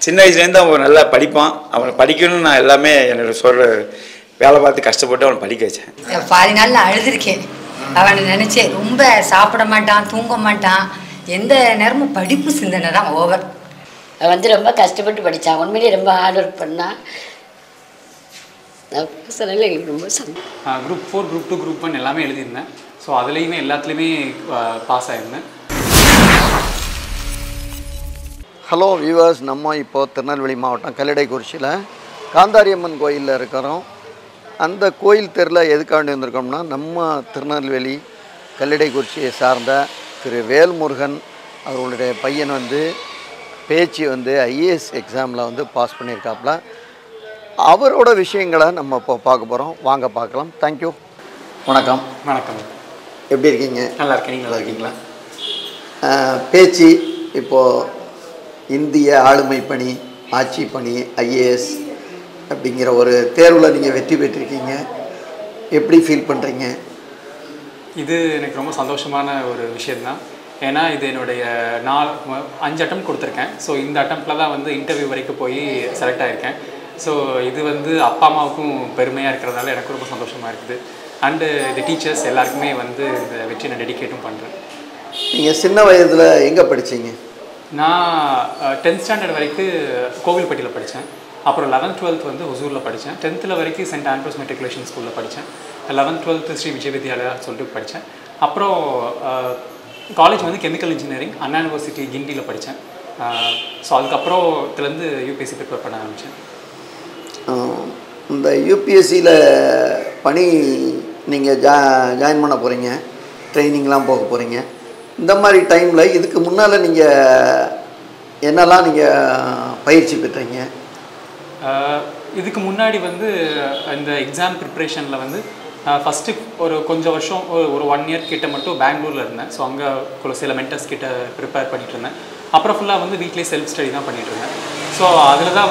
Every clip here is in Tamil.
சின்ன வயசுலேருந்து அவன் நல்லா படிப்பான். அவனை படிக்கணும்னு நான் எல்லாமே என்னோட வேலை பார்த்து கஷ்டப்பட்டு அவனை படிக்க வச்சேன். பாதி நாளில் அழுதுருக்கேன். அவனை நினச்சேன். ரொம்ப சாப்பிட மாட்டான், தூங்க மாட்டான், எந்த நேரமும் படிப்பு சிந்தனை தான் ஓவர். அவன் ரொம்ப கஷ்டப்பட்டு படித்தான். உண்மையிலேயே ரொம்ப ஹார்ட் ஒர்க் பண்ணான். சொன்னால எங்களுக்கு ரொம்ப சந்தோஷம். குரூப் 4, குரூப் 2, குரூப் 1 எல்லாமே எழுதியிருந்தேன். ஸோ அதுலேயுமே எல்லாத்துலேயுமே பாஸ் ஆகிருந்தேன். ஹலோ வியூவர்ஸ், நம்ம இப்போது திருநெல்வேலி மாவட்டம் கல்லடைக்குறிச்சியில் காந்தாரியம்மன் கோயிலில் இருக்கிறோம். அந்த கோயில் தெருவில் எதுக்காண்டி வந்திருக்கோம்னா, நம்ம திருநெல்வேலி கல்லடைக்குறிச்சியை சார்ந்த திரு வேல்முருகன் அவர்களுடைய பையன் பேச்சு ஐஏஎஸ் எக்ஸாமில் பாஸ் பண்ணியிருக்காப்புல. அவரோட விஷயங்களை நம்ம இப்போ பார்க்க போகிறோம். வாங்க பார்க்கலாம். தேங்க்யூ. வணக்கம். வணக்கம். எப்படி இருக்கீங்க? நல்லா இருக்கேன். நீங்கள் நல்லா இருக்கீங்களா? பேச்சு இப்போது இந்திய ஆளுமை பணி, ஆட்சி பணி, ஐஏஎஸ் அப்படிங்கிற ஒரு தேர்வில் நீங்கள் வெற்றி பெற்றிருக்கீங்க. எப்படி ஃபீல் பண்ணுறீங்க? இது எனக்கு ரொம்ப சந்தோஷமான ஒரு விஷயந்தான். ஏன்னா இது என்னுடைய 5 அட்டம் கொடுத்துருக்கேன். ஸோ இந்த அட்டம்ப்டில் தான் இன்டர்வியூ வரைக்கும் போய் செலக்ட் ஆகியிருக்கேன். ஸோ இது அப்பா அம்மாவுக்கும் பெருமையாக இருக்கிறதால எனக்கு ரொம்ப சந்தோஷமாக இருக்குது. அண்டு இந்த டீச்சர்ஸ் எல்லாருக்குமே இந்த வெற்றி நான் டெடிகேட்டும் பண்ணுறேன். நீங்கள் சின்ன வயதில் எங்கே படித்தீங்க? நான் 10th ஸ்டாண்டர்ட் வரைக்கும் கோவில்பட்டியில் படித்தேன். அப்புறம் 11th 12th ஹொசூரில் படித்தேன். 10th வரைக்கும் சென்ட் ஆண்ட்ரூஸ் மெட்ரிகுலேஷன் ஸ்கூலில் படித்தேன். 11th 12th ஸ்ரீ விஜய் வித்யாலயா சொல்லிட்டு படித்தேன். அப்புறம் காலேஜ் கெமிக்கல் இன்ஜினியரிங் அண்ணா யூனிவர்சிட்டி கிண்டியில் படித்தேன். ஸோ அதுக்கப்புறம் இதுலேருந்து யூபிஎஸ்சி ப்ரிப்பேர் பண்ண ஆரம்பித்தேன். இந்த யூபிஎஸ்சியில் பணி நீங்கள் ஜாயின் பண்ண போகிறீங்க, ட்ரைனிங்லாம் போக போகிறீங்க. இந்த மாதிரி டைமில் இதுக்கு முன்னால் நீங்கள் என்னெல்லாம் நீங்கள் பயிற்சி பெற்றீங்க? இதுக்கு முன்னாடி இந்த எக்ஸாம் ப்ரிப்ரேஷனில் ஃபஸ்ட்டு ஒரு கொஞ்சம் வருஷம் ஒரு 1 year கிட்ட மட்டும் பெங்களூரில் இருந்தேன். ஸோ அங்கே சில மென்டர்ஸ் கிட்ட ப்ரிப்பேர் பண்ணிகிட்டு இருந்தேன். அப்புறம் ஃபுல்லாக வீட்லேயே செல்ஃப் ஸ்டடி தான் பண்ணிகிட்டு இருந்தேன். ஸோ அதில் தான்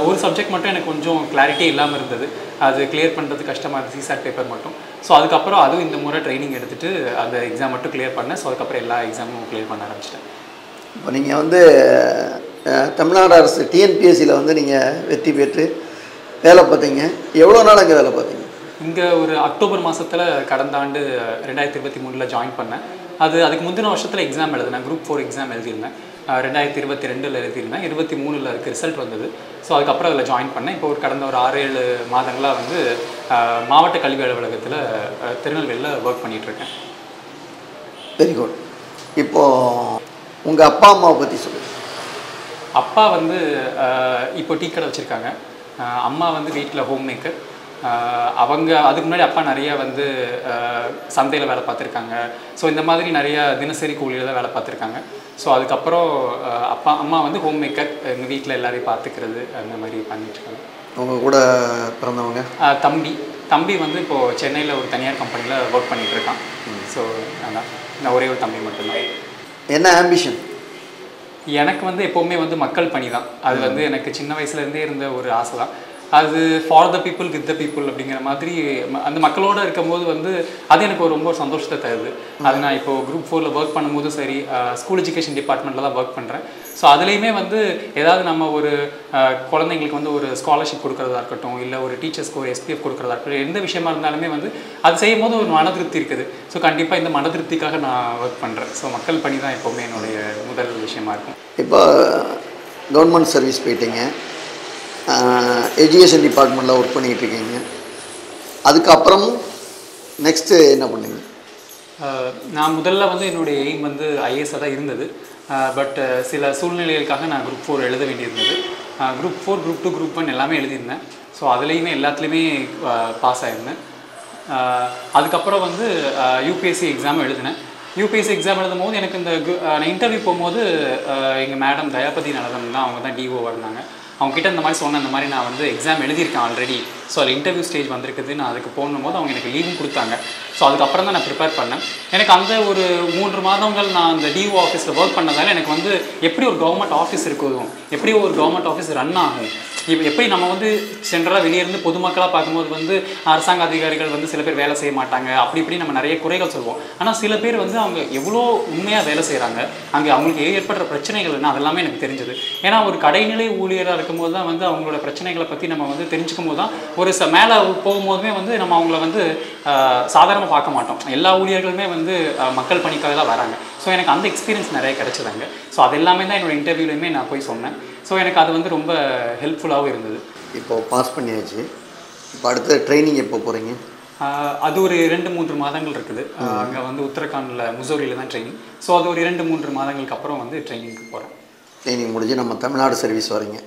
ஒரு சப்ஜெக்ட் மட்டும் எனக்கு கொஞ்சம் கிளாரிட்டி இல்லாமல் இருந்தது. அது கிளியர் பண்ணுறது கஷ்டமாக இருந்தது, சிசாட் பேப்பர் மட்டும். ஸோ அதுக்கப்புறம் அதுவும் இந்த முறை ட்ரைனிங் எடுத்துகிட்டு அந்த எக்ஸாம் மட்டும் கிளியர் பண்ணேன். ஸோ அதுக்கப்புறம் எல்லா எக்ஸாமும் கிளியர் பண்ண ஆரம்பிச்சிட்டேன். இப்போ நீங்கள் தமிழ்நாடு அரசு டிஎன்பிஎஸ்சியில் நீங்கள் வெற்றி பெற்று வேலை பார்த்தீங்க. எவ்வளோ நாள் அங்கே வேலை பார்த்தீங்க? இங்கே ஒரு அக்டோபர் மாதத்தில் கடந்த ஆண்டு 2023 ஜாயின் பண்ணேன். அதுக்கு முந்தின வருஷத்தில் எக்ஸாம் எழுதினேன். குரூப் 4 எக்ஸாம் எழுதியிருந்தேன். 2022 எழுதியிருந்தேன். 23 அதுக்கு ரிசல்ட் வந்தது. ஸோ அதுக்கப்புறம் அதில் ஜாயின் பண்ணேன். இப்போ கடந்த ஒரு 6-7 மாதங்களாக மாவட்ட கல்வி அலுவலகத்தில் திருநெல்வேலியில் ஒர்க் பண்ணிகிட்ருக்கேன். Very good. இப்போது உங்கள் அப்பா அம்மாவை பற்றி சொல்லுங்கள். அப்பா இப்போ டீ கடை வச்சுருக்காங்க. அம்மா வீட்டில் ஹோம் மேக்கர். அவங்க அதுக்கு முன்னாடி அப்பா நிறையா சந்தையில் வேலை பார்த்துருக்காங்க. ஸோ இந்த மாதிரி நிறையா தினசரி கூலியில் தான் வேலை பார்த்துருக்காங்க. ஸோ அதுக்கப்புறம் அம்மா ஹோம் மேக்கர், எங்கள் வீட்டில் எல்லாரையும் பார்த்துக்கிறது அந்த மாதிரி பண்ணிட்டுருக்காங்க. அவங்க கூட பிறந்தவங்க தம்பி இப்போது சென்னையில் ஒரு தனியார் கம்பெனியில் ஒர்க் பண்ணிகிட்ருக்கான். ஸோ நான் ஒரே ஒரு தம்பி மட்டும்தான். என்ன ஆம்பிஷன்? எனக்கு எப்போவுமே மக்கள் பணி தான். அது எனக்கு சின்ன வயசுலேருந்தே இருந்த ஒரு ஆசை தான். அது for the people with the people அப்படிங்கிற மாதிரி அந்த மக்களோடு இருக்கும்போது அது எனக்கு ரொம்ப சந்தோஷத்தை தருது. அது நான் இப்போது குரூப் 4 ஒர்க் பண்ணும்போது சரி, ஸ்கூல் எஜுகேஷன் டிபார்ட்மெண்ட்டில் தான் ஒர்க் பண்ணுறேன். ஸோ அதுலேயுமே ஏதாவது நம்ம ஒரு குழந்தைங்களுக்கு ஒரு ஸ்காலர்ஷிப் கொடுக்குறதா இருக்கட்டும், இல்லை ஒரு டீச்சர்ஸ்க்கு ஒரு எஸ்பிஎஃப் கொடுக்குறதா இருக்கட்டும், எந்த விஷயமா இருந்தாலுமே அது செய்யும் போது ஒரு மன திருப்தி இருக்குது. ஸோ கண்டிப்பாக இந்த மன திருப்திக்காக நான் ஒர்க் பண்ணுறேன். ஸோ மக்கள் பணி தான் எப்போவுமே என்னுடைய முதல் விஷயமா இருக்கும். இப்போ கவர்மெண்ட் சர்வீஸ் போயிட்டீங்க, எஜுகேஷன் டிபார்ட்மெண்ட்டில் ஒர்க் பண்ணிகிட்டு இருக்கீங்க. அதுக்கப்புறமும் நெக்ஸ்ட்டு என்ன பண்ணீங்க? நான் முதல்ல என்னுடைய எய்ம் ஐஏஎஸ்ஸாக தான் இருந்தது. பட் சில சூழ்நிலைகளுக்காக நான் குரூப் 4 எழுத வேண்டியிருந்தது. குரூப் 4, குரூப் 2, குரூப் 1 எல்லாமே எழுதியிருந்தேன். ஸோ அதுலேயுமே எல்லாத்துலேயுமே பாஸ் ஆகிருந்தேன். அதுக்கப்புறம் யூபிஎஸ்சி எக்ஸாம் எழுதினேன். யூபிஎஸ்சி எக்ஸாம் எழுதும் போது எனக்கு நான் இன்டர்வியூ போகும்போது எங்கள் மேடம் தயாபதி நலதம் தான், அவங்க தான் டிஓவாக இருந்தாங்க. அவங்ககிட்ட இந்த மாதிரி சொன்னேன், இந்த மாதிரி நான் எக்ஸாம் எழுதியிருக்கேன் ஆல்ரெடி. ஸோ அதில் இன்டர்வியூ ஸ்டேஜ் வந்திருக்குது, நான் அதுக்கு போகும்போது அவங்க எனக்கு லீவும் கொடுத்தாங்க. ஸோ அதுக்கப்புறம் தான் நான் ப்ரிப்பேர் பண்ணேன். எனக்கு அந்த ஒரு 3 மாதங்கள் நான் அந்த டிஓ ஆஃபீஸில் ஒர்க் பண்ணதால எனக்கு எப்படி ஒரு கவர்மெண்ட் ஆஃபீஸ் இருக்கும், எப்படி ஒரு கவர்மெண்ட் ஆஃபீஸ் ரன் ஆகும், இப்போ எப்படி நம்ம வந்து ஜென்ரலாக வெளியே இருந்து பொதுமக்களாக பார்க்கும்போது வந்து அரசாங்க அதிகாரிகள் வந்து சில பேர் வேலை செய்ய மாட்டாங்க, அப்படி இப்படி நம்ம நிறைய குறைகள் சொல்லுவோம். ஆனால் சில பேர் வந்து அவங்க எவ்வளோ உண்மையாக வேலை செய்கிறாங்க, அங்கே அவங்களுக்கு ஏற்படுற பிரச்சனைகள் என்ன அதெல்லாமே எனக்கு தெரிஞ்சது. ஏன்னா ஒரு கடைநிலை ஊழியராக இருக்கும்போது தான் வந்து அவங்களோட பிரச்சனைகளை பற்றி நம்ம வந்து தெரிஞ்சுக்கும் போது தான் ஒரு மேலே போகும்போதுமே வந்து நம்ம அவங்கள வந்து சாதாரணமாக பார்க்க மாட்டோம். எல்லா ஊழியர்களுமே வந்து மக்கள் பணிக்காக தான் வராங்க. ஸோ எனக்கு அந்த எக்ஸ்பீரியன்ஸ் நிறைய கிடச்சிதாங்க. ஸோ அது எல்லாமே தான் என்னோடய இன்டர்வியூலையுமே நான் போய் சொன்னேன். ஸோ எனக்கு அது வந்து ரொம்ப ஹெல்ப்ஃபுல்லாகவும் இருந்தது. இப்போது பாஸ் பண்ணியாச்சு, இப்போ அடுத்த ட்ரைனிங் எப்போ போகிறீங்க? அது ஒரு 2-3 மாதங்கள் இருக்குது. அங்கே வந்து உத்தரகாண்டில் முசோரியில் தான் ட்ரைனிங். ஸோ அது ஒரு 2-3 மாதங்களுக்கு அப்புறம் வந்து ட்ரைனிங்க்கு போகிறேன். ட்ரைனிங் முடிஞ்சு நம்ம தமிழ்நாடு சர்வீஸ் வரீங்க.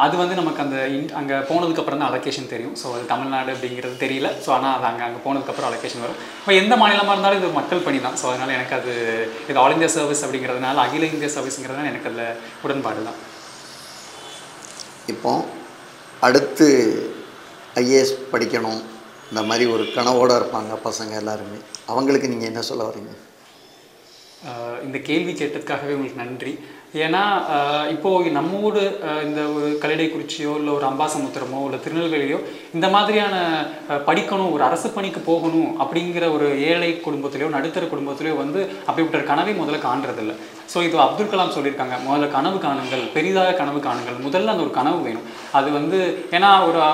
அது வந்து நமக்கு அந்த அங்கே போனதுக்கப்புறம் தான் அலோகேஷன் தெரியும். ஸோ அது தமிழ்நாடு அப்படிங்கிறது தெரியல. ஸோ ஆனால் அது அங்கே போனதுக்கப்புறம் அலோகேஷன் வரும். இப்போ எந்த மாநிலமாக இருந்தாலும் இது மக்கள் பணி தான். ஸோ அதனால் எனக்கு அது இது ஆல் இந்தியா சர்வீஸ் அப்படிங்கிறதுனால, அகில இந்திய சர்வீஸுங்கிறதுனால எனக்கு அதில் உடன்பாடு தான். இப்போ அடுத்து ஐஏஎஸ் படிக்கணும் இந்த மாதிரி ஒரு கனவோடு இருப்பாங்க பசங்க எல்லாருமே, அவங்களுக்கு நீங்கள் என்ன சொல்ல வரீங்க? இந்த கேள்வி கேட்டதுக்காகவே உங்களுக்கு நன்றி. ஏன்னா இப்போது நம்ம ஊர் இந்த ஒரு கல்லிடைக்குறிச்சியோ இல்லை ஒரு அம்பாசமுத்திரமோ இல்லை திருநெல்வேலியோ இந்த மாதிரியான படிக்கணும், ஒரு அரசு பணிக்கு போகணும் அப்படிங்கிற ஒரு ஏழை குடும்பத்திலையோ நடுத்தர குடும்பத்திலையோ வந்து அப்படிப்பட்ட ஒரு கனவை முதல்ல காண்றதில்லை. ஸோ இது அப்துல் கலாம் சொல்லியிருக்காங்க, முதல்ல கனவு காணுங்கள், பெரிதாக கனவு காணுங்கள். முதல்ல அந்த ஒரு கனவு வேணும். அது வந்து ஏன்னா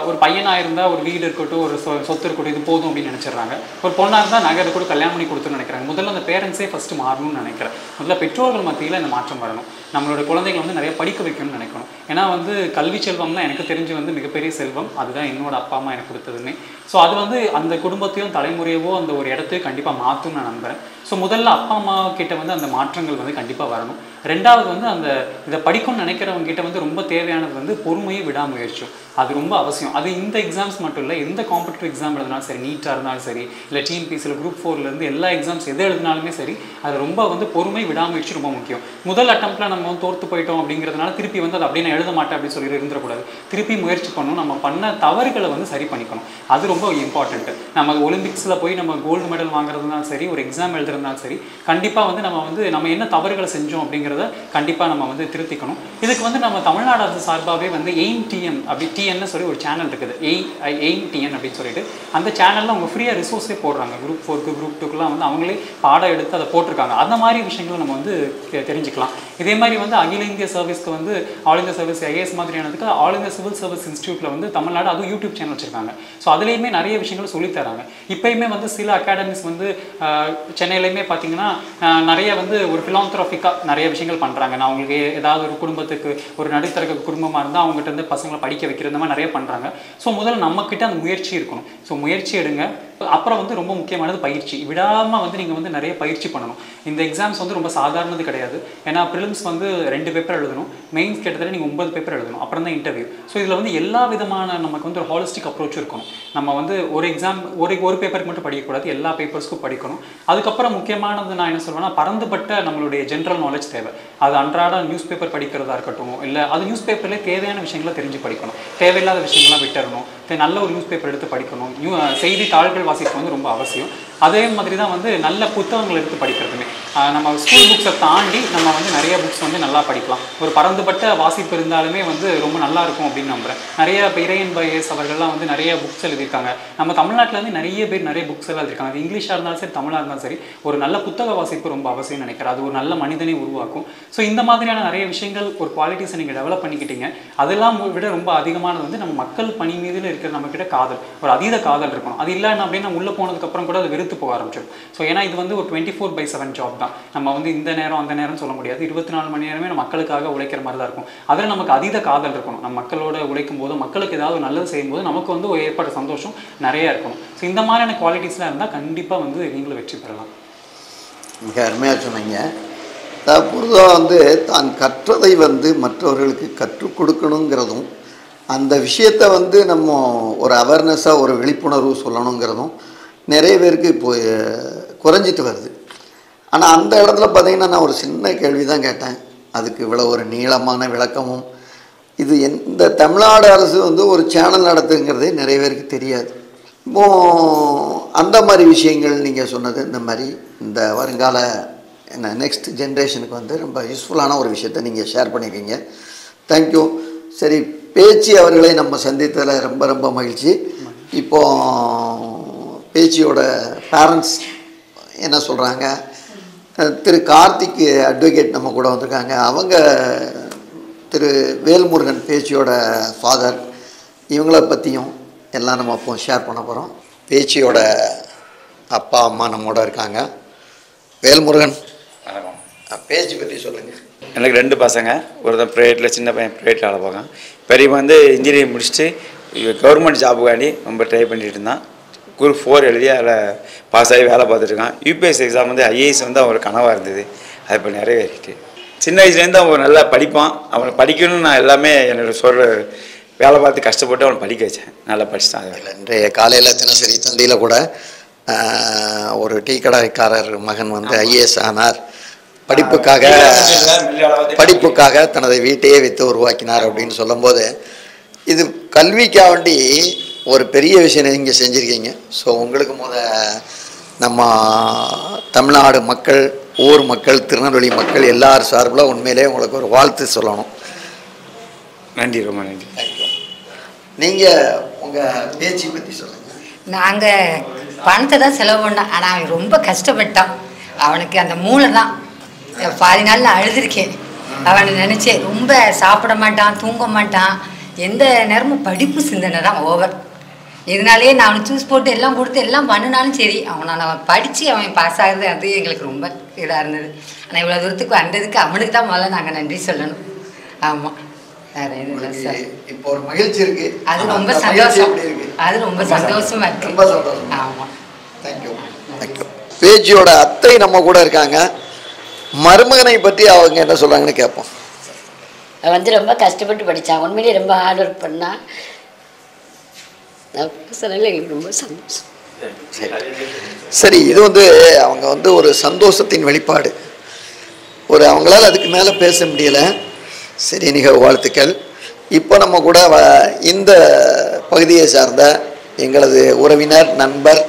ஒரு பையனாக இருந்தால் ஒரு வீடு இருக்கட்டும், ஒரு சொத்து இருக்கட்டும், இது போதும் அப்படின்னு நினச்சிடுறாங்க. ஒரு பொண்ணாக இருந்தால் நகை கூட கல்யாணம் பண்ணி கொடுத்துன்னு நினைக்கிறாங்க. முதல்ல அந்த பேரண்ட்ஸே ஃபஸ்ட்டு மாறணும்னு நினைக்கிறேன். முதல்ல பெற்றோர்கள் மத்தியில் இந்த மாற்றம் வரணும். நம்மளோட குழந்தைகளை வந்து நிறைய படிக்க வைக்கணும்னு நினைக்கணும். ஏன்னா வந்து கல்வி செல்வம்லாம் எனக்கு தெரிஞ்சு வந்து மிகப்பெரிய செல்வம். அதுதான் என்னோட அப்பா அம்மா எனக்கு கொடுத்ததுமே. ஸோ அது வந்து அந்த குடும்பத்தையும் தலைமுறையவோ அந்த ஒரு இடத்தையும் கண்டிப்பாக மாற்றும்னு நான் நம்புகிறேன். ஸோ முதல்ல அப்பா அம்மா கிட்ட வந்து அந்த மாற்றங்கள் வந்து கண்டிப்பாக வரணும். ரெண்டாவது வந்து அந்த இதை படிக்கணும்னு நினைக்கிறவங்க கிட்ட வந்து ரொம்ப தேவையானது வந்து பொறுமையும் விடாமுயற்சியும். அது ரொம்ப அவசியம். அது இந்த எக்ஸாம்ஸ் மட்டும் இல்லை, எந்த காம்படிட்டிவ் எக்ஸாம் எழுதினாலும் சரி, நீட்டாக இருந்தாலும் சரி, இல்லை டிஎன்பிசியில் குரூப் 4லேருந்து எல்லா எக்ஸாம்ஸ் எது எழுதினாலுமே சரி, அது ரொம்ப வந்து பொறுமை விடாமுயற்சி ரொம்ப முக்கியம். முதல் அட்டம்ப்டில் நம்ம வந்து தோற்று போயிட்டோம் அப்படிங்கிறதுனால திருப்பி வந்து அது அப்படியே நான் எழுத மாட்டேன் அப்படின்னு சொல்லி இருந்துடக்கூடாது. திருப்பி முயற்சி பண்ணணும். நம்ம பண்ண தவறுகளை வந்து சரி பண்ணிக்கணும். அது ரொம்ப இம்பார்ட்டன்ட்டு. நம்ம ஒலிம்பிக்ஸில் போய் நம்ம கோல்டு மெடல் வாங்குறதுனாலும் சரி, ஒரு எக்ஸாம் எழுதுறதுனாலும் சரி, கண்டிப்பாக வந்து நம்ம என்ன தவறுகளை செஞ்சோம் அப்படிங்கிறத கண்டிப்பாக நம்ம வந்து திருத்திக்கணும். இதுக்கு வந்து நம்ம தமிழ்நாடு அரசு சார்பாகவே வந்து எய்ம் டிஎன் அப்படி டிஎன்னு சொல்லி ஒரு சேனல் இருக்குது, எய்ம் டிஎன் அப்படின்னு சொல்லிட்டு. அந்த சேனலில் அவங்க ஃப்ரீயாக ரிசோர்ஸே போடுறாங்க. குரூப் 4க்கு குரூப் 2க்குலாம் வந்து அவங்களே பாடம் எடுத்து அதை போட்டிருக்காங்க. அந்த மாதிரி விஷயங்களை நம்ம வந்து தெரிஞ்சுக்கலாம். இதே மாதிரி வந்து அகில இந்திய சர்வீஸ்க்கு வந்து ஆல் இந்தியா சர்வீஸ் ஐஏஎஸ் மாதிரியானதுக்கு ஆல் இந்தியா சிவில் சர்வீஸ் இன்ஸ்டியூட்டில் வந்து தமிழ்நாடு அதுவும் யூடியூப் சேனல் வச்சுருக்காங்க. ஸோ அதுலேயுமே நிறைய விஷயங்கள் சொல்லித்தராங்க. இப்போயுமே வந்து சில அகாடமிஸ் வந்து சென்னையிலையுமே பார்த்தீங்கன்னா நிறைய வந்து ஒரு ஃபிலாந்த்ராஃபிக்காக நிறைய விஷயங்கள் பண்ணுறாங்க. நான் அவங்களுக்கு ஏதாவது ஒரு குடும்பத்துக்கு ஒரு நடுத்தர குடும்பமாக இருந்தால் அவங்ககிட்ட இருந்து பசங்களை படிக்க வைக்கிற இந்த மாதிரி நிறைய பண்ணுறாங்க. ஸோ முதல்ல நம்மக்கிட்ட அந்த முயற்சி இருக்கணும். ஸோ முயற்சி எடுங்க. அப்புறம் வந்து ரொம்ப முக்கியமானது பயிற்சி. விடாமல் வந்து நீங்கள் வந்து நிறைய பயிற்சி பண்ணணும். இந்த எக்ஸாம்ஸ் வந்து ரொம்ப சாதாரணது கிடையாது. ஏன்னா ப்ரிலிம்ஸ் வந்து 2 பேப்பர் எழுதணும், மெயின்ஸ் கிட்டத்தட்ட நீங்கள் 9 பேப்பர் எழுதணும், அப்புறம் தான் இன்டர்வியூ. ஸோ இதில் வந்து எல்லா விதமான நமக்கு வந்து ஒரு ஹாலிஸ்டிக் அப்ரோச் இருக்கணும். நம்ம வந்து ஒரு எக்ஸாம் ஒரு பேப்பருக்கு மட்டும் படிக்கக்கூடாது, எல்லா பேப்பர்ஸ்க்கும் படிக்கணும். அதுக்கப்புறம் முக்கியமானது நான் என்ன சொல்வேன்னா, பரந்துபட்ட நம்மளுடைய ஜென்ரல் நாலேஜ் தேவை. அது அன்றாட நியூஸ் பேப்பர் படிக்கிறதா இருக்கட்டும், இல்லை அது நியூஸ் பேப்பர்லேயே தேவையான விஷயங்களை தெரிஞ்சு படிக்கணும். தேவையில்லாத விஷயங்கள்லாம் விட்டுறணும். நல்ல ஒரு நியூஸ் பேப்பர் எடுத்து படிக்கணும். செய்தித்தாள்கள் வாசிப்பு வந்து ரொம்ப அவசியம். அதே மாதிரி தான் வந்து நல்ல புத்தகங்கள் எடுத்து படிக்கிறதுமே. நம்ம ஸ்கூல் புக்ஸை தாண்டி நம்ம வந்து நிறைய புக்ஸ் வந்து நல்லா படிக்கலாம். ஒரு பரந்துபட்ட வாசிப்பு இருந்தாலுமே வந்து ரொம்ப நல்லா இருக்கும் அப்படின்னு நம்புகிறேன். நிறைய இறையன் பையஸ் அவர்கள்லாம் வந்து நிறைய புக்ஸ் எழுதியிருக்காங்க. நம்ம தமிழ்நாட்டிலேருந்து நிறைய பேர் நிறைய புக்ஸ் எல்லாம் எழுதியிருக்காங்க. அது இங்கிலீஷாக இருந்தாலும் சரி, தமிழாக இருந்தாலும் சரி, ஒரு நல்ல புத்தக வாசிப்பு ரொம்ப அவசியம் நினைக்கிறேன். அது ஒரு நல்ல மனிதனை உருவாக்கும். ஸோ இந்த மாதிரியான நிறைய விஷயங்கள் ஒரு குவாலிட்டிஸை நீங்கள் டெவலப் பண்ணிக்கிட்டீங்க. அதெல்லாம் விட ரொம்ப அதிகமானது வந்து நம்ம மக்கள் பணி மீதில் இருக்கிற நம்மக்கிட்ட காதல், ஒரு அதீத காதல் இருக்கணும். அது இல்லை அப்படின்னா உள்ளே போனதுக்கப்புறம் கூட அது வெறுத்து போக ஆரம்பிச்சிடும். ஸோ ஏன்னா இது வந்து ஒரு 24/7 ஜாப் தான். நம்ம வந்து இந்த நேரம் அந்த நேரம் சொல்ல முடியாது. 24 மணி நேரமே நம்ம மக்களுக்காக உழைக்கிற மாதிரி தான் இருக்கும். அதில் நமக்கு அதீத காதல் இருக்கணும். நம்ம மக்களோட உழைக்கும் போது, மக்களுக்கு ஏதாவது நல்லது செய்யும்போது நமக்கு வந்து ஒரு ஏற்பட்ட சந்தோஷம் நிறையா இருக்கணும். ஸோ இந்த மாதிரியான குவாலிட்டிஸ்லாம் இருந்தால் கண்டிப்பாக வந்து நீங்களும் வெற்றி பெறலாம். மிக அருமையாக சொன்னீங்க. பொதுவாக வந்து தான் கற்றதை வந்து மற்றவர்களுக்கு கற்றுக் கொடுக்கணுங்கிறதும், அந்த விஷயத்தை வந்து நம்ம ஒரு அவேர்னஸாக ஒரு விழிப்புணர்வு சொல்லணுங்கிறதும் நிறைய பேருக்கு இப்போ குறைஞ்சிட்டு வருது. ஆனால் அந்த இடத்துல பார்த்திங்கன்னா நான் ஒரு சின்ன கேள்வி தான் கேட்டேன். அதுக்கு இவ்வளோ ஒரு நீளமான விளக்கமும், இது இந்த தமிழ்நாடு அரசு வந்து ஒரு சேனல் நடத்துங்கிறதே நிறைய பேருக்கு தெரியாது. இப்போது அந்த மாதிரி விஷயங்கள் நீங்கள் சொன்னது இந்த மாதிரி இந்த வருங்கால நெக்ஸ்ட் ஜென்ரேஷனுக்கு வந்து ரொம்ப யூஸ்ஃபுல்லான ஒரு விஷயத்தை நீங்கள் ஷேர் பண்ணியிருக்கீங்க. தேங்க்யூ. சரி, பேச்சி அவர்களை நம்ம சந்தித்ததில் ரொம்ப ரொம்ப மகிழ்ச்சி. இப்போ பேச்சியோட பேரண்ட்ஸ் என்ன சொல்கிறாங்க, திரு கார்த்திக் அட்வொகேட் நம்ம கூட வந்திருக்காங்க. அவங்க திரு வேல்முருகன் பேச்சியோட ஃபாதர், இவங்கள பற்றியும் எல்லாம் நம்ம அப்போ ஷேர் பண்ண போகிறோம். பேச்சியோட அப்பா அம்மா நம்மோட இருக்காங்க. வேல்முருகன், பேச்சி பற்றி சொல்லுங்கள். எனக்கு 2 பசங்க. ஒருத்தன் ப்ரைவேட்டில், சின்ன பையன் ப்ரைவேட்டில் வேலை பார்க்கான். பெரியவன் வந்து இன்ஜினியரிங் முடிச்சுட்டு கவர்மெண்ட் ஜாபுக்காண்டி ரொம்ப ட்ரை பண்ணிட்டு இருந்தான். குரூப் 4 எழுதி அதில் பாஸ் ஆகி வேலை பார்த்துட்ருக்கான். யூபிஎஸ்சி எக்ஸாம் வந்து ஐஏஎஸ் வந்து அவனுக்கு கனவாக இருந்தது. அது இப்போ நிறைவேறிட்டு சின்ன வயசுலேருந்து அவன் நல்லா படிப்பான். அவனை படிக்கணும்னு நான் எல்லாமே என்னோட சொல்கிற வேலை பார்த்து கஷ்டப்பட்டு அவனை படிக்க வச்சேன். நல்லா படிச்சிட்டான். அதில் இன்றைய காலையில் தினசரி தந்தியில் கூட ஒரு டீ கடைக்காரர் மகன் வந்து ஐஏஎஸ் ஆனார். படிப்புக்காக தனது வீட்டையே விற்று உருவாக்கினார் அப்படின்னு சொல்லும்போது, இது கல்விக்காக வேண்டி ஒரு பெரிய விஷயம் நீங்கள் செஞ்சுருக்கீங்க. ஸோ உங்களுக்கு நம்ம தமிழ்நாடு மக்கள், ஊர் மக்கள், திருநெல்வேலி மக்கள் எல்லார் சார்பில் உண்மையிலே உங்களுக்கு ஒரு வாழ்த்து சொல்லணும். நன்றி, ரொம்ப நன்றி. தேங்க்யூ. நீங்கள் உங்கள் பேச்சு பற்றி சொல்லுங்கள். நாங்கள் பணத்தை தான் செலவு பண்ணோம். ஆனால் அவன் ரொம்ப கஷ்டப்பட்டான். அவனுக்கு அந்த மூளை தான். பாதி நாள் நான் அழுதுருக்கேன். அவனை நினச்சேன். ரொம்ப சாப்பிட மாட்டான், தூங்க மாட்டான். எந்த நேரமும் படிப்பு சிந்தனை தான் ஓவர். இதனாலேயே நான் அவனை சூஸ் போட்டு எல்லாம் கொடுத்து எல்லாம் பண்ணினாலும் சரி, அவன் படித்து அவன் பாஸ் ஆகுது. அது எங்களுக்கு ரொம்ப இதாக இருந்தது. ஆனால் இவ்வளோ தூரத்துக்கு வந்ததுக்கு அவனுக்கு தான் முதல்ல நாங்கள் நன்றி சொல்லணும். ஆமாம், வேறு எதுவும் இல்லை சார். இப்போ ஒரு மகிழ்ச்சி இருக்குது. அது ரொம்ப சந்தோஷம். அது ரொம்ப சந்தோஷமாக இருக்குது. ரொம்ப சந்தோஷம். ஆமாம், தேங்க்யூ. தேங்க்யூ. பேச்சியோட அத்தை நம்ம கூட இருக்காங்க. மருமகனை பற்றி அவங்க என்ன சொல்கிறாங்கன்னு கேட்போம். அவன் வந்து ரொம்ப கஷ்டப்பட்டு படித்தான். உண்மையிலேயே ரொம்ப ஹார்ட் ஒர்க் பண்ணான். சொன்னால எங்களுக்கு ரொம்ப சந்தோஷம். சரி, இது வந்து அவங்க வந்து ஒரு சந்தோஷத்தின் வெளிப்பாடு. அவங்களால அதுக்கு மேலே பேச முடியலை. சரி, நிகழ்வு வாழ்த்துக்கள். இப்போ நம்ம கூட இந்த பகுதியை சார்ந்த எங்களது உறவினர், நண்பர்,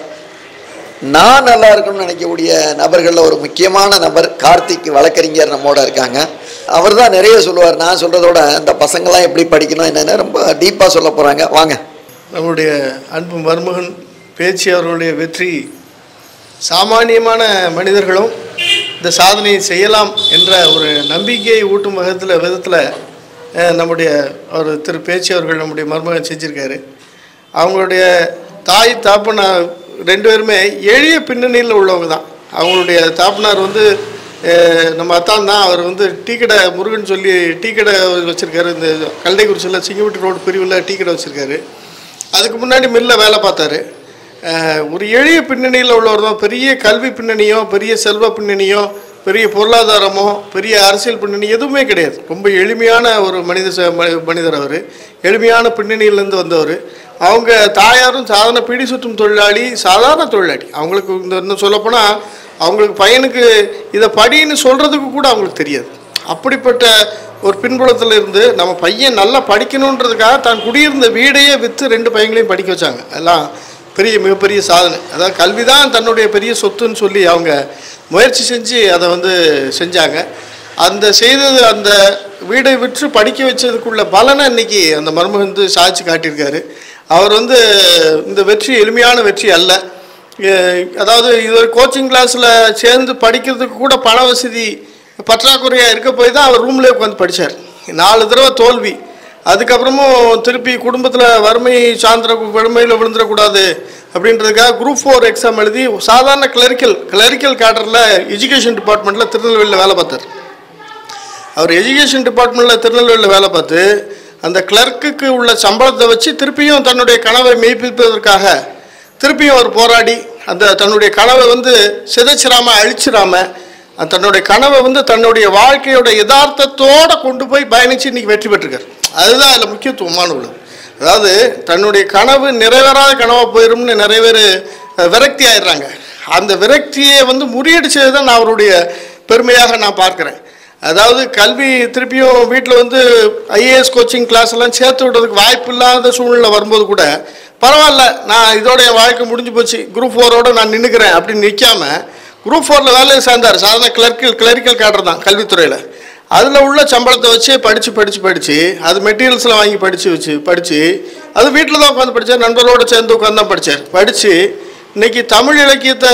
நான் நல்லா இருக்கணும்னு நினைக்கக்கூடிய நபர்களில் ஒரு முக்கியமான நபர் கார்த்திக் வழக்கறிஞர் நம்மோட இருக்காங்க. அவர் தான் நிறைய சொல்லுவார். நான் சொல்கிறதோட இந்த பசங்களாம் எப்படி படிக்கணும் என்னென்ன ரொம்ப டீப்பாக சொல்ல போகிறாங்க. வாங்க. நம்முடைய அன்பு மருமகன் பேச்சி அவர்களுடைய வெற்றி, சாமானியமான மனிதர்களும் இந்த சாதனையை செய்யலாம் என்ற ஒரு நம்பிக்கையை ஊட்டும் விதத்தில் நம்முடைய அவர் திரு பேச்சி அவர்கள் நம்முடைய மருமகன் செஞ்சுருக்காரு. அவங்களுடைய தாய் தாப்பனார் 2 பேருமே எளிய பின்னணியில் உள்ளவங்க தான். அவங்களுடைய தாப்பனார் வந்து நம்ம அத்தான் தான். அவர் வந்து டீ கடை, முருகன் சொல்லி டீ கடை வச்சுருக்காரு. இந்த கல்லைக்குறிச்சியில் சிங்கப்பட்டி ரோடு பிரிவில் டீ கடை வச்சுருக்காரு. அதுக்கு முன்னாடி மில்லில் வேலை பார்த்தாரு. ஒரு எளிய பின்னணியில் உள்ளவர் தான். பெரிய கல்வி பின்னணியோ, பெரிய செல்வ பின்னணியோ, பெரிய பொருளாதாரமோ, பெரிய அரசியல் பின்னணி எதுவுமே கிடையாது. ரொம்ப எளிமையான ஒரு மனிதர். அவர் எளிமையான பின்னணியிலேருந்து வந்தவர். அவங்க தாயாரும் சாதாரண பீடி சுற்றும் தொழிலாளி, சாதாரண தொழிலாளி. அவங்களுக்கு இன்னும் சொல்லப்போனால் அவங்களுக்கு பையனுக்கு இதை படின்னு சொல்கிறதுக்கு கூட அவங்களுக்கு தெரியாது. அப்படிப்பட்ட ஒரு பின்புலத்தில் இருந்து நம்ம பையன் நல்லா படிக்கணுன்றதுக்காக தான் குடியிருந்த வீடையே விற்று 2 பையங்களையும் படிக்க வச்சாங்க. எல்லாம் மிகப்பெரிய சாதனை. அதாவது கல்வி தான் தன்னுடைய பெரிய சொத்துன்னு சொல்லி அவங்க முயற்சி செஞ்சு அதை வந்து செஞ்சாங்க. அந்த செய்தது, அந்த வீடை விற்று படிக்க வச்சதுக்குள்ள பலனை இன்றைக்கி அந்த மருமகன் வந்து சாதிச்சு காட்டியிருக்காரு. அவர் வந்து இந்த வெற்றி எளிமையான வெற்றி அல்ல. அதாவது இது ஒரு கோச்சிங் கிளாஸில் சேர்ந்து படிக்கிறதுக்கு கூட பண வசதி பற்றாக்குறையாக இருக்க போய் தான் அவர் ரூம்லேயே உட்காந்து படித்தார். 4 தடவை தோல்வி. அதுக்கப்புறமும் திருப்பி குடும்பத்தில் வறுமையில் விழுந்துடக்கூடாது அப்படின்றதுக்காக குரூப் 4 எக்ஸாம் எழுதி சாதாரண கிளரிக்கல் கேடரில் எஜுகேஷன் டிபார்ட்மெண்ட்டில் திருநெல்வேலியில் வேலை பார்த்தார். அவர் எஜுகேஷன் டிபார்ட்மெண்ட்டில் திருநெல்வேலியில் வேலை பார்த்து அந்த கிளர்க்குக்கு உள்ள சம்பளத்தை வச்சு திருப்பியும் தன்னுடைய கனவை மெய்ப்பிப்பதற்காக திருப்பியும் அவர் போராடி அந்த தன்னுடைய கனவை வந்து சிதைச்சிடாமல் அழிச்சிடாமல் தன்னுடைய கனவை வந்து தன்னுடைய வாழ்க்கையோட யதார்த்தத்தோடு கொண்டு போய் பயணித்து இன்றைக்கி வெற்றி பெற்றிருக்கார். அதுதான் அதில் முக்கியத்துவமான உள்ளது. அதாவது தன்னுடைய கனவு நிறைவேறாத கனவாக போயிடும்னு நிறைய பேர் விரக்தி ஆயிடுறாங்க. அந்த விரக்தியை வந்து முறியடிச்சது தான் நான் அவருடைய பெருமையாக நான் பார்க்குறேன். அதாவது கல்வி திருப்பியும் வீட்டில் வந்து ஐஏஎஸ் கோச்சிங் கிளாஸ் எல்லாம் சேர்த்து விடுறதுக்கு வாய்ப்பு இல்லாத சூழ்நிலை வரும்போது கூட பரவாயில்ல, நான் இதோட என் வாழ்க்கை முடிஞ்சு போச்சு, குரூப் 4ஓட நான் நின்றுக்கிறேன் அப்படின்னு நிற்காம குரூப் 4ல் வேலையை சேர்ந்தார். சாதாரண கிளரிக்கல் கேடர் தான் கல்வித்துறையில். அதில் உள்ள சம்பளத்தை வச்சே படித்து அது மெட்டீரியல்ஸ்லாம் வாங்கி படித்து அது வீட்டில் தான் உட்காந்து படித்தார், நண்பரோடு சேர்ந்து உட்காந்து தான் படித்து இன்றைக்கி தமிழ் இலக்கியத்தை,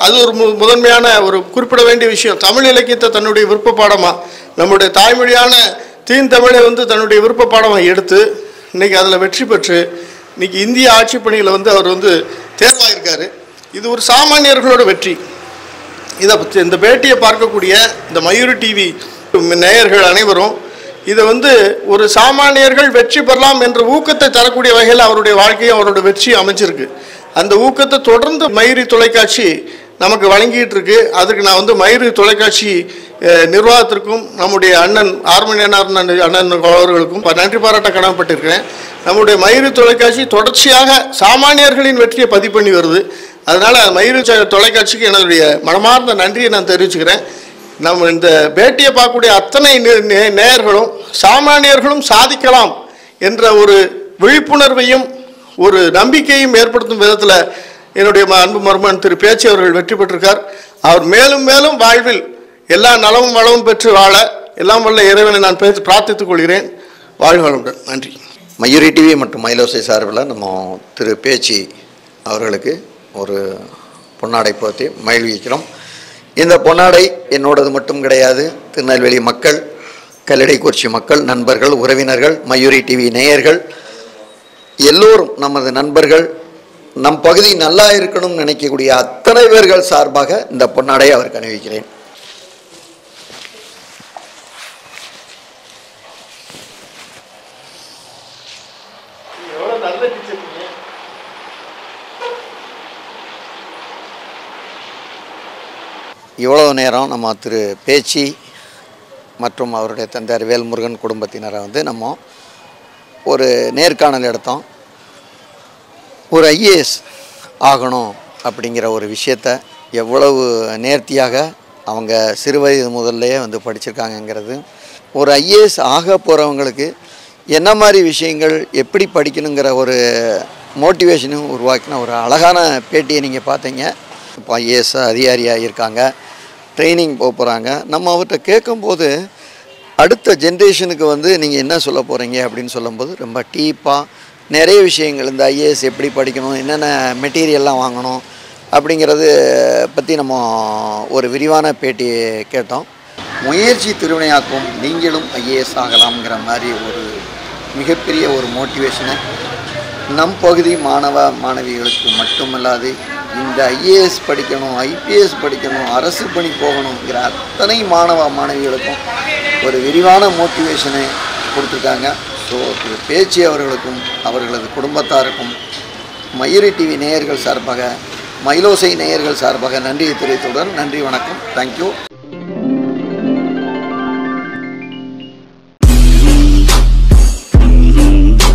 அது ஒரு முதன்மையான ஒரு குறிப்பிட வேண்டிய விஷயம், தமிழ் இலக்கியத்தை தன்னுடைய விருப்ப பாடமாக, நம்முடைய தாய்மொழியான தீந்தமிழை தன்னுடைய விருப்ப பாடமாக எடுத்து இன்றைக்கி அதில் வெற்றி பெற்று இன்றைக்கி இந்திய ஆட்சி பணியில் அவர் தேர்வாயிருக்காரு. இது ஒரு சாமானியர்களோட வெற்றி. இதை இந்த பேட்டியை பார்க்கக்கூடிய இந்த மயூரி டிவி நேயர்கள் அனைவரும் இதை ஒரு சாமானியர்கள் வெற்றி பெறலாம் என்ற ஊக்கத்தை தரக்கூடிய வகையில் அவருடைய வாழ்க்கையும் அவருடைய வெற்றியும் அமைஞ்சிருக்கு. அந்த ஊக்கத்தை தொடர்ந்து மயூரி தொலைக்காட்சி நமக்கு வழங்கிட்டு இருக்கு. அதுக்கு நான் மயூரி தொலைக்காட்சி நிர்வாகத்திற்கும் நம்முடைய அண்ணன் அண்ணன் அவர்களுக்கும் நன்றி பாராட்ட கடமைப்பட்டிருக்கிறேன். நம்முடைய மயூரி தொலைக்காட்சி தொடர்ச்சியாக சாமானியர்களின் வெற்றியை பதிவு பண்ணி வருது. அதனால் மயூரி தொலைக்காட்சிக்கு என்னுடைய மனமார்ந்த நன்றியை நான் தெரிவிச்சுக்கிறேன். நம்ம இந்த பேட்டியை பார்க்கக்கூடிய அத்தனை நேயர்களும் சாமானியர்களும் சாதிக்கலாம் என்ற ஒரு விழிப்புணர்வையும் ஒரு நம்பிக்கையும் ஏற்படுத்தும் விதத்தில் என்னுடைய அன்பு மருமகன் திரு பேச்சி அவர்கள் வெற்றி பெற்றிருக்கார். அவர் மேலும் மேலும் வாழ்வில் எல்லா நலமும் வளமும் பெற்று வாழ எல்லாம் வல்ல இறைவனை நான் பிரார்த்தித்துக் கொள்கிறேன். வாழ்க வளமுடன். நன்றி. மயூரி டிவி மற்றும் மயிலோசை சார்பில் நம்ம திரு பேச்சி அவர்களுக்கு ஒரு பொன்னாடை போற்றி மகிழ்விக்கிறோம். இந்த பொன்னாடை என்னோடது மட்டும் கிடையாது. திருநெல்வேலி மக்கள், கல்லடைக்குறிச்சி மக்கள், நண்பர்கள், உறவினர்கள், மயூரி டிவி நேயர்கள் எல்லோரும் நமது நண்பர்கள், நம் பகுதி நல்லா இருக்கணும்னு நினைக்கக்கூடிய அத்தனை பேர்கள் சார்பாக இந்த பொன்னாடையை அவருக்கு அணிவிக்கிறேன். இவ்வளவு நேரம் நம்ம திரு பேச்சி மற்றும் அவருடைய தந்தையார் வேல்முருகன் குடும்பத்தினரை நம்ம ஒரு நேர்காணல் எடுத்தோம். ஒரு ஐஏஎஸ் ஆகணும் அப்படிங்கிற ஒரு விஷயத்தை எவ்வளவு நேர்த்தியாக அவங்க சிறுவயது முதல்லையே படிச்சிருக்காங்கங்கிறது, ஒரு ஐஏஎஸ் ஆக போகிறவங்களுக்கு என்ன மாதிரி விஷயங்கள் எப்படி படிக்கணுங்கிற ஒரு மோட்டிவேஷனும் உருவாக்கின ஒரு அழகான பேட்டியை நீங்கள் பார்த்தீங்க. இப்போ ஐஏஎஸ் அதிகாரியாக இருக்காங்க, ட்ரைனிங் போக போகிறாங்க. நம்ம அவர்கிட்ட கேட்கும்போது அடுத்த ஜென்ரேஷனுக்கு நீங்கள் என்ன சொல்ல போகிறீங்க அப்படின்னு சொல்லும்போது ரொம்ப டீப்பாக நிறைய விஷயங்கள், இந்த ஐஏஎஸ் எப்படி படிக்கணும், என்னென்ன மெட்டீரியல்லாம் வாங்கணும் அப்படிங்கிறது பற்றி நம்ம ஒரு விரிவான பேட்டி கேட்டோம். முயற்சி திருவினையாக்கும், நீங்களும் ஐஏஎஸ் ஆகலாம்ங்கிற மாதிரி ஒரு மிகப்பெரிய ஒரு மோட்டிவேஷனை நம் பகுதி மாணவ மாணவிகளுக்கு மட்டுமல்லாது இந்த ஐஏஎஸ் படிக்கணும், ஐபிஎஸ் படிக்கணும், அரசு பணி போகணுங்கிற அத்தனை மாணவ மாணவிகளுக்கும் ஒரு விரிவான மோட்டிவேஷனை கொடுத்துருக்காங்க. ஸோ திரு பேச்சி அவர்களுக்கும் அவர்களது குடும்பத்தாருக்கும் மயூரி டிவி நேயர்கள் சார்பாக, மயிலோசை நேயர்கள் சார்பாக நன்றியை தெரிவித்தவுடன் நன்றி, வணக்கம், தேங்க்யூ.